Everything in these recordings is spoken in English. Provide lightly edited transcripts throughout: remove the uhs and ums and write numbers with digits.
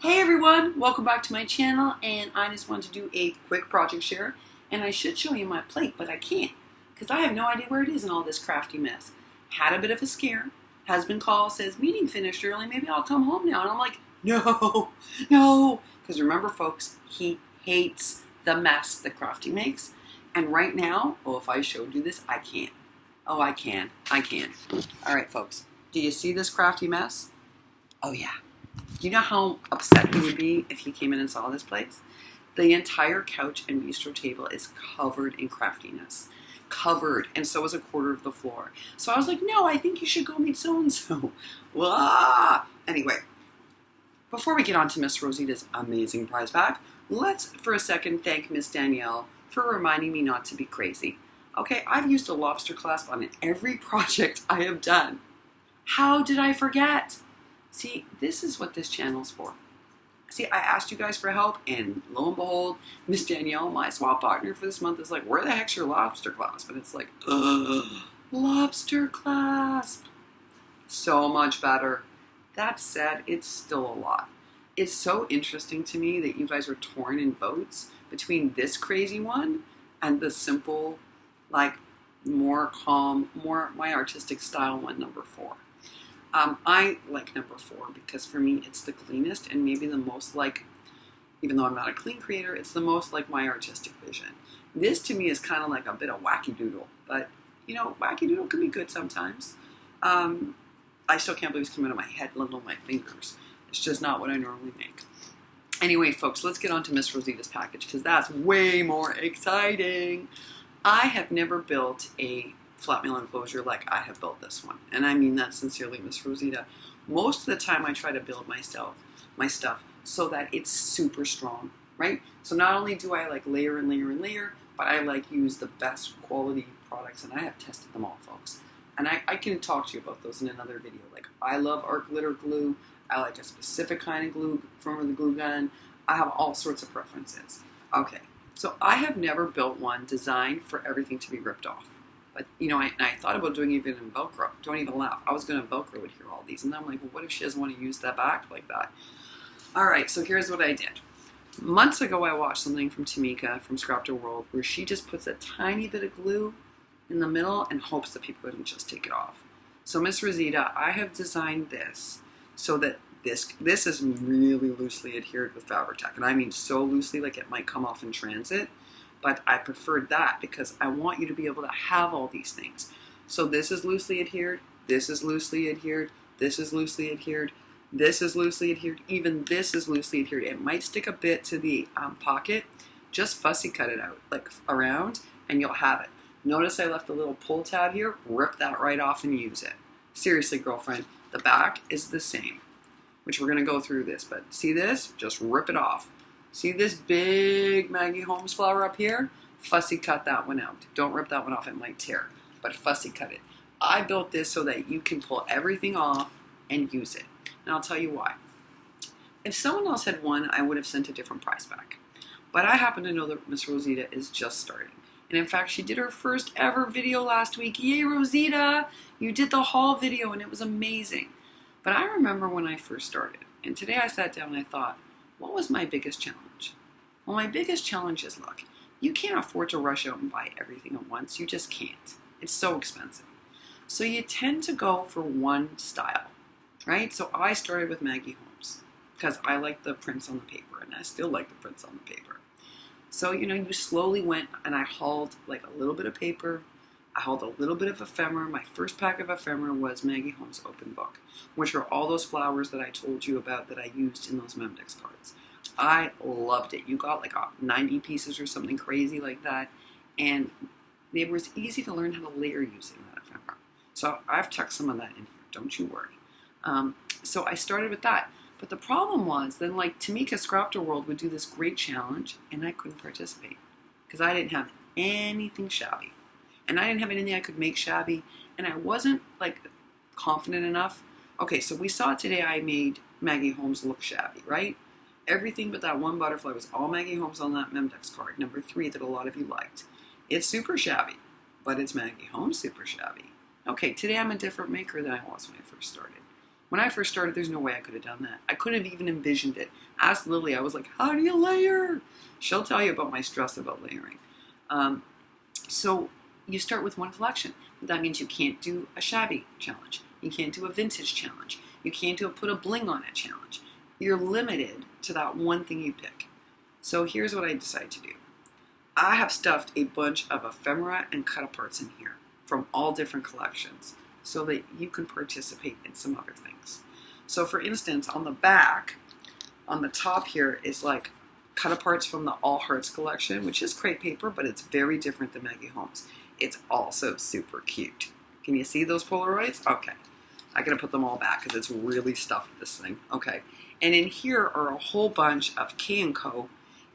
Hey everyone, welcome back to my channel, and I just want to do a quick project share, and I should show you my plate, but I can't because I have no idea where it is in all this crafty mess. Had a bit of a scare. Husband calls, says meeting finished early, maybe I'll come home now, and I'm like, no, no, because remember folks, he hates the mess that Crafty makes, and right now, oh, if I showed you this, I can't. Oh, I can. All right folks, do you see this crafty mess? Oh yeah. Do you know how upset he would be if he came in and saw this place? The entire couch and bistro table is covered in craftiness. Covered, and so is a quarter of the floor. So I was like, no, I think you should go meet so-and-so. Anyway, before we get on to Miss Rosita's amazing prize pack, let's for a second thank Miss Danielle for reminding me not to be crazy. Okay, I've used a lobster clasp on every project I have done. How did I forget? See, this is what this channel's for. See, I asked you guys for help, and lo and behold, Miss Danielle, my swap partner for this month, is like, where the heck's your lobster clasp? And it's like, lobster clasp. So much better. That said, it's still a lot. It's so interesting to me that you guys are torn in votes between this crazy one and the simple, like, more calm, more my artistic style one, number 4. I like number 4 because for me it's the cleanest and maybe the most like, even though I'm not a clean creator, it's the most like my artistic vision. This to me is kind of like a bit of wacky doodle, but you know, wacky doodle can be good sometimes. I still can't believe it's coming out of my head, let alone my fingers. It's just not what I normally make. Anyway, folks, let's get on to Miss Rosita's package because that's way more exciting. I have never built a Flatmail enclosure like I have built this one, and I mean that sincerely, Miss Rosita. Most of the time I try to build my stuff so that it's super strong, right? So not only do I like layer and layer and layer, but I like use the best quality products, and I have tested them all, folks. And I can talk to you about those in another video. Like, I love art glitter glue. I like a specific kind of glue from the glue gun. I have all sorts of preferences. Okay, so I have never built one designed for everything to be ripped off. But, you know, I thought about doing even in Velcro. Don't even laugh. I was going to Velcro it here, all these. And then I'm like, well, what if she doesn't want to use that back like that? All right, so here's what I did. Months ago, I watched something from Tamika from Scrap to World where she just puts a tiny bit of glue in the middle and hopes that people wouldn't just take it off. So, Miss Rosita, I have designed this so that this is really loosely adhered with Fabri-Tac. And I mean so loosely, like it might come off in transit. But I preferred that because I want you to be able to have all these things. So this is loosely adhered, this is loosely adhered, this is loosely adhered, this is loosely adhered, even this is loosely adhered. It might stick a bit to the pocket. Just fussy cut it out, like around, and you'll have it. Notice I left a little pull tab here. Rip that right off and use it. Seriously, girlfriend, the back is the same, which we're going to go through this. But see this? Just rip it off. See this big Maggie Holmes flower up here? Fussy cut that one out. Don't rip that one off, it might tear, but fussy cut it. I built this so that you can pull everything off and use it. And I'll tell you why. If someone else had won, I would have sent a different prize back. But I happen to know that Miss Rosita is just starting. And in fact, she did her first ever video last week. Yay, Rosita! You did the haul video and it was amazing. But I remember when I first started. And today I sat down and I thought, what was my biggest challenge? Well, my biggest challenge is, look, you can't afford to rush out and buy everything at once. You just can't. It's so expensive. So you tend to go for one style, right? So I started with Maggie Holmes because I like the prints on the paper, and I still like the prints on the paper. So, you know, you slowly went, and I hauled like a little bit of paper. I hauled a little bit of ephemera. My first pack of ephemera was Maggie Holmes Open Book, which are all those flowers that I told you about that I used in those Memdex cards. I loved it. You got like 90 pieces or something crazy like that, and it was easy to learn how to layer using that ephemera. So I've tucked some of that in here, don't you worry. So I started with that. But the problem was, then like Tamika Scrap to World would do this great challenge, and I couldn't participate because I didn't have anything shabby. And I didn't have anything I could make shabby, and I wasn't like confident enough. Okay, so we saw today I made Maggie Holmes look shabby, right? Everything but that one butterfly was all Maggie Holmes on that Memdex card, number 3, that a lot of you liked. It's super shabby, but it's Maggie Holmes super shabby. Okay, today I'm a different maker than I was when I first started. When I first started, there's no way I could have done that. I couldn't have even envisioned it. Ask Lily. I was like, how do you layer? She'll tell you about my stress about layering. So you start with one collection. That means you can't do a shabby challenge. You can't do a vintage challenge. You can't do a put a bling on it challenge. You're limited to that one thing you pick. So here's what I decided to do. I have stuffed a bunch of ephemera and cut-aparts in here from all different collections so that you can participate in some other things. So for instance, on the back, on the top here is like cut-aparts from the All Hearts collection, which is crepe paper, but it's very different than Maggie Holmes. It's also super cute. Can you see those Polaroids? Okay. I gotta put them all back because it's really stuffed, this thing. Okay. And in here are a whole bunch of K&Co,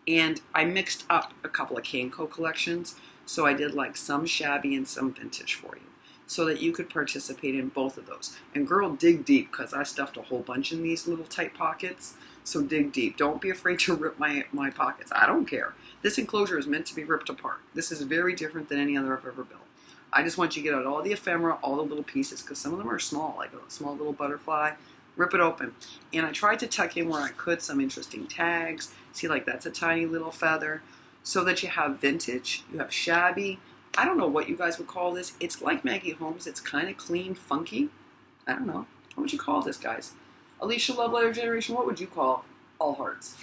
and I mixed up a couple of K&Co collections. So I did like some shabby and some vintage for you so that you could participate in both of those. And girl, dig deep because I stuffed a whole bunch in these little tight pockets. So dig deep. Don't be afraid to rip my pockets. I don't care. This enclosure is meant to be ripped apart. This is very different than any other I've ever built. I just want you to get out all the ephemera, all the little pieces, because some of them are small, like a small little butterfly. Rip it open. And I tried to tuck in where I could some interesting tags. See, like that's a tiny little feather. So that you have vintage, you have shabby. I don't know what you guys would call this. It's like Maggie Holmes. It's kind of clean, funky. I don't know. What would you call this, guys? Alicia Love Letter Generation, what would you call All Hearts?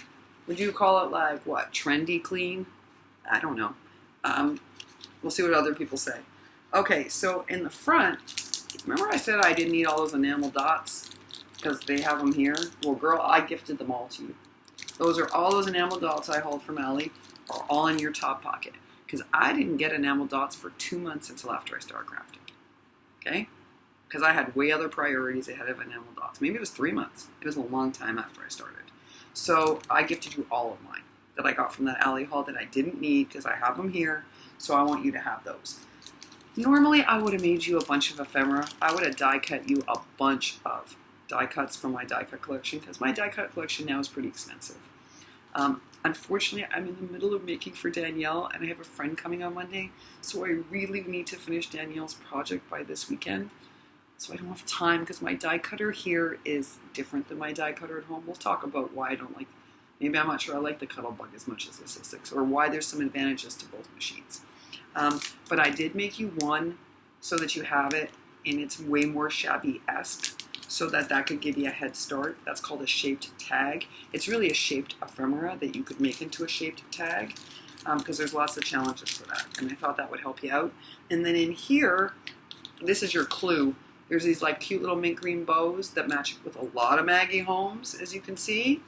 Would you call it like, what, trendy clean? I don't know. We'll see what other people say. Okay, so in the front, remember I said I didn't need all those enamel dots because they have them here? Well, girl, I gifted them all to you. Those are all those enamel dots I hauled from Allie are all in your top pocket because I didn't get enamel dots for 2 months until after I started crafting. Okay? Because I had way other priorities ahead of enamel dots. Maybe it was 3 months. It was a long time after I started. So I gifted you all of mine that I got from that Alley haul that I didn't need because I have them here. So I want you to have those. Normally I would have made you a bunch of ephemera. I would have die cut you a bunch of die cuts from my die cut collection because my die cut collection now is pretty expensive. Unfortunately, I'm in the middle of making for Danielle and I have a friend coming on Monday. So I really need to finish Danielle's project by this weekend. So I don't have time because my die cutter here is different than my die cutter at home. We'll talk about why I don't like, maybe I'm not sure I like the Cuttlebug as much as the Sussex, or why there's some advantages to both machines. But I did make you one so that you have it, and it's way more shabby-esque, so that could give you a head start. That's called a shaped tag. It's really a shaped ephemera that you could make into a shaped tag, because there's lots of challenges for that, and I thought that would help you out. And then in here, this is your clue. There's these like cute little mint green bows that match with a lot of Maggie Holmes, as you can see.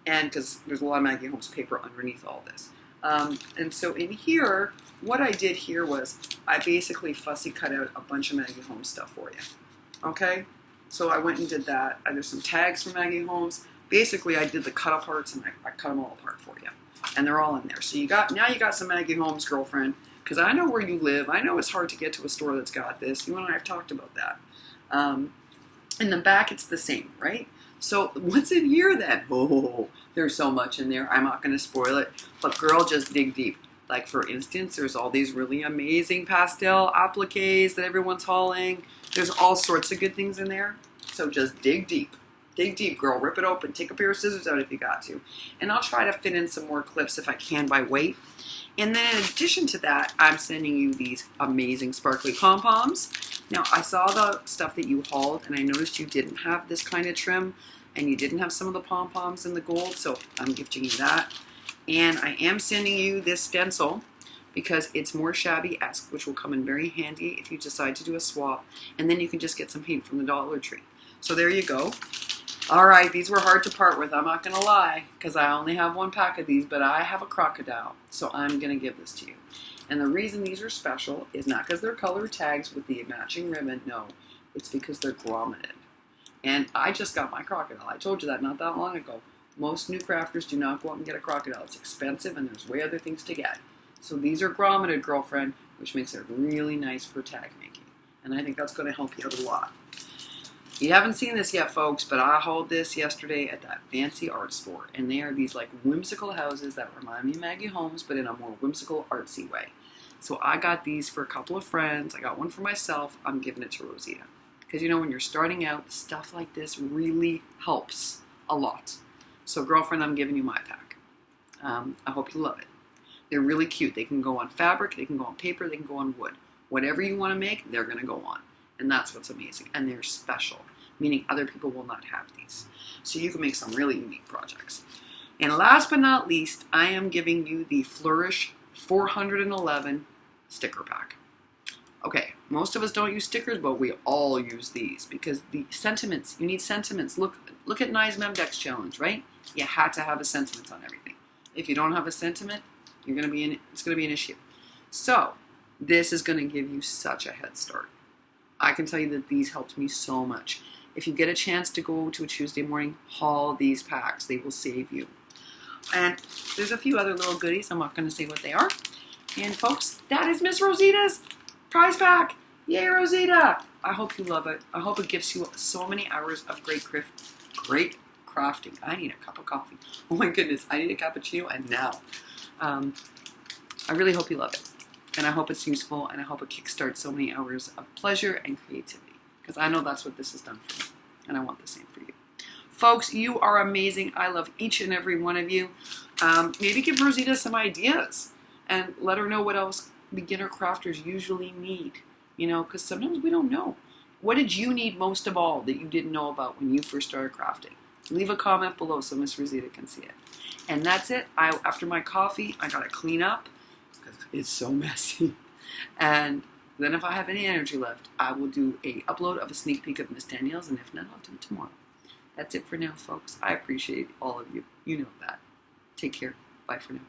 And because there's a lot of Maggie Holmes paper underneath all this. And so in here, what I did here was I basically fussy cut out a bunch of Maggie Holmes stuff for you. Okay? So I went and did that. There's some tags from Maggie Holmes. Basically, I did the cut aparts and I cut them all apart for you. And they're all in there. So now you got some Maggie Holmes, girlfriend. Because I know where you live. I know it's hard to get to a store that's got this. You and I have talked about that. In the back, it's the same, right? So what's in here then? Oh, there's so much in there. I'm not going to spoil it. But girl, just dig deep. Like for instance, there's all these really amazing pastel appliques that everyone's hauling. There's all sorts of good things in there. So just dig deep. Dig deep, girl. Rip it open. Take a pair of scissors out if you got to. And I'll try to fit in some more clips if I can by weight. And then in addition to that, I'm sending you these amazing sparkly pom-poms. Now, I saw the stuff that you hauled, and I noticed you didn't have this kind of trim, and you didn't have some of the pom-poms in the gold, so I'm gifting you that. And I am sending you this stencil because it's more shabby-esque, which will come in very handy if you decide to do a swap. And then you can just get some paint from the Dollar Tree. So there you go. All right, these were hard to part with, I'm not going to lie, because I only have one pack of these, but I have a crocodile, so I'm going to give this to you. And the reason these are special is not because they're color tags with the matching ribbon, no, it's because they're grommeted. And I just got my crocodile. I told you that not that long ago. Most new crafters do not go out and get a crocodile. It's expensive, and there's way other things to get. So these are grommeted, girlfriend, which makes it really nice for tag making. And I think that's going to help you out a lot. You haven't seen this yet, folks, but I hauled this yesterday at that fancy art store. And they are these like whimsical houses that remind me of Maggie Holmes, but in a more whimsical, artsy way. So I got these for a couple of friends. I got one for myself. I'm giving it to Rosita. Because you know, when you're starting out, stuff like this really helps a lot. So girlfriend, I'm giving you my pack. I hope you love it. They're really cute. They can go on fabric, they can go on paper, they can go on wood. Whatever you want to make, they're going to go on. And that's what's amazing. And they're special, meaning other people will not have these. So you can make some really unique projects. And last but not least, I am giving you the Flourish 411 sticker pack. Okay, most of us don't use stickers, but we all use these because the sentiments, you need sentiments. Look at Nye's Memdex challenge, right? You had to have a sentiment on everything. If you don't have a sentiment, it's going to be an issue. So this is going to give you such a head start. I can tell you that these helped me so much. If you get a chance to go to a Tuesday morning, haul these packs. They will save you. And there's a few other little goodies. I'm not going to say what they are. And folks, that is Miss Rosita's prize pack. Yay, Rosita! I hope you love it. I hope it gives you so many hours of great crafting. I need a cup of coffee. Oh my goodness, I need a cappuccino and now. I really hope you love it. And I hope it's useful, and I hope it kickstarts so many hours of pleasure and creativity. Because I know that's what this has done for me. And I want the same for you. Folks, you are amazing. I love each and every one of you. Maybe give Rosita some ideas. And let her know what else beginner crafters usually need. You know, because sometimes we don't know. What did you need most of all that you didn't know about when you first started crafting? Leave a comment below so Miss Rosita can see it. And that's it. After my coffee, I got to clean up. It's so messy. And then if I have any energy left, I will do a upload of a sneak peek of Miss Danielle's, and if not, I'll do it tomorrow. That's it for now, folks. I appreciate all of you. You know that. Take care. Bye for now.